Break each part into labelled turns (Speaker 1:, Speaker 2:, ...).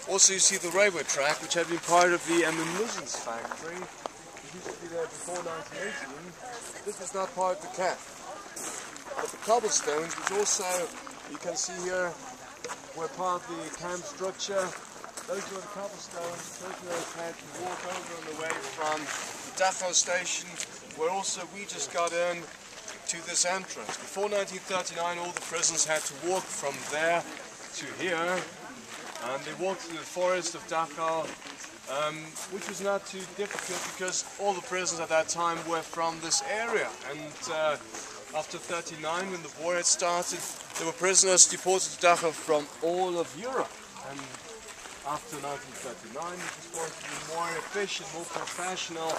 Speaker 1: Also you see the railway track, which had been part of the ammunition factory. It used to be there before 1918. This was not part of the camp. But the cobblestones, which also, you can see here, were part of the camp structure. Those were the cobblestones prisoners had to walk over on the way from the Dachau station, where also we just got in to this entrance. Before 1939, all the prisoners had to walk from there to here, and they walked through the forest of Dachau, which was not too difficult because all the prisoners at that time were from this area. And after 1939, when the war had started, there were prisoners deported to Dachau from all of Europe. And after 1939, it was supposed to be more efficient, more professional,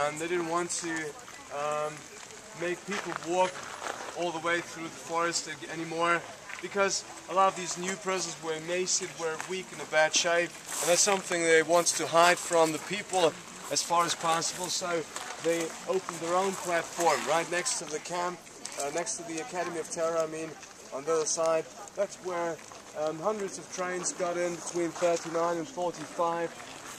Speaker 1: and they didn't want to make people walk all the way through the forest anymore, because a lot of these new prisoners were emaciated, were weak, in a bad shape, and that's something they wanted to hide from the people as far as possible. So they opened their own platform right next to the camp, next to the Academy of Terror, I mean, on the other side. That's where hundreds of trains got in between 39 and 45.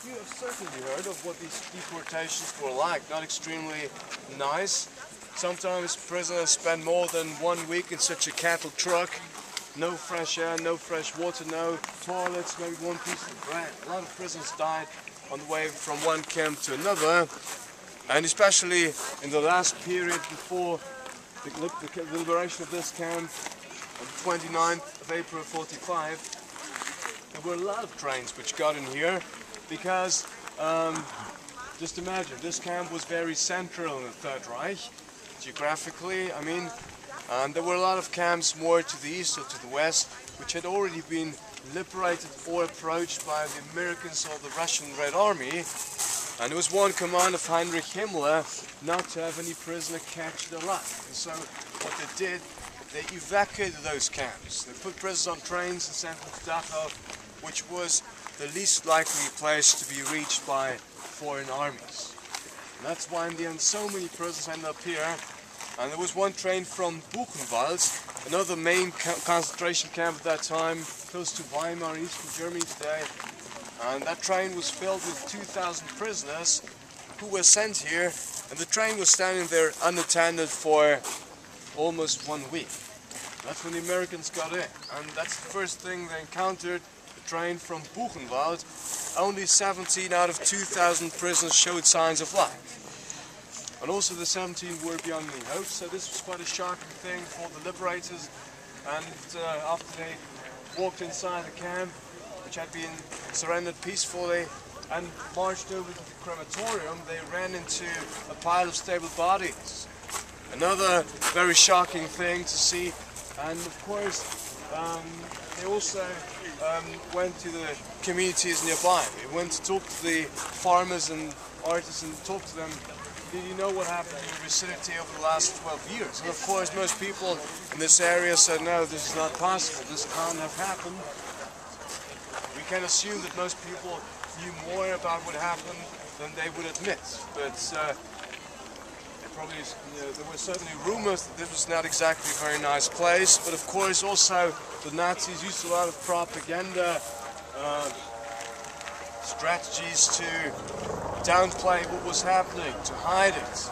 Speaker 1: You have certainly heard of what these deportations were like. Not extremely nice. Sometimes prisoners spend more than 1 week in such a cattle truck. No fresh air, no fresh water, no toilets, maybe one piece of bread. A lot of prisoners died on the way from one camp to another. And especially in the last period before the liberation of this camp, on the 29th of April 45, there were a lot of trains which got in here because, just imagine, this camp was very central in the Third Reich, geographically, I mean, and there were a lot of camps more to the east or to the west, which had already been liberated or approached by the Americans or the Russian Red Army. And there was one command of Heinrich Himmler not to have any prisoner captured alive. And so what they did, they evacuated those camps. They put prisoners on trains and sent them to Dachau, which was the least likely place to be reached by foreign armies. And that's why in the end so many prisoners ended up here. And there was one train from Buchenwald, another main concentration camp at that time, close to Weimar, in eastern Germany today. And that train was filled with 2,000 prisoners who were sent here. And the train was standing there unattended for almost 1 week. That's when the Americans got in. And that's the first thing they encountered, the train from Buchenwald. Only 17 out of 2,000 prisoners showed signs of life. And also the 17 were beyond any hope, so this was quite a shocking thing for the liberators. And after they walked inside the camp, which had been surrendered peacefully, and marched over to the crematorium, they ran into a pile of stable bodies. Another very shocking thing to see. And of course, they also went to the communities nearby. They went to talk to the farmers and artisans, talk to them. Did you know what happened in your vicinity over the last 12 years? And of course, most people in this area said, no, this is not possible, this can't have happened. We can assume that most people knew more about what happened than they would admit. But probably, there were certainly rumors that this was not exactly a very nice place. But of course, also, the Nazis used a lot of propaganda strategies to downplay what was happening, to hide it.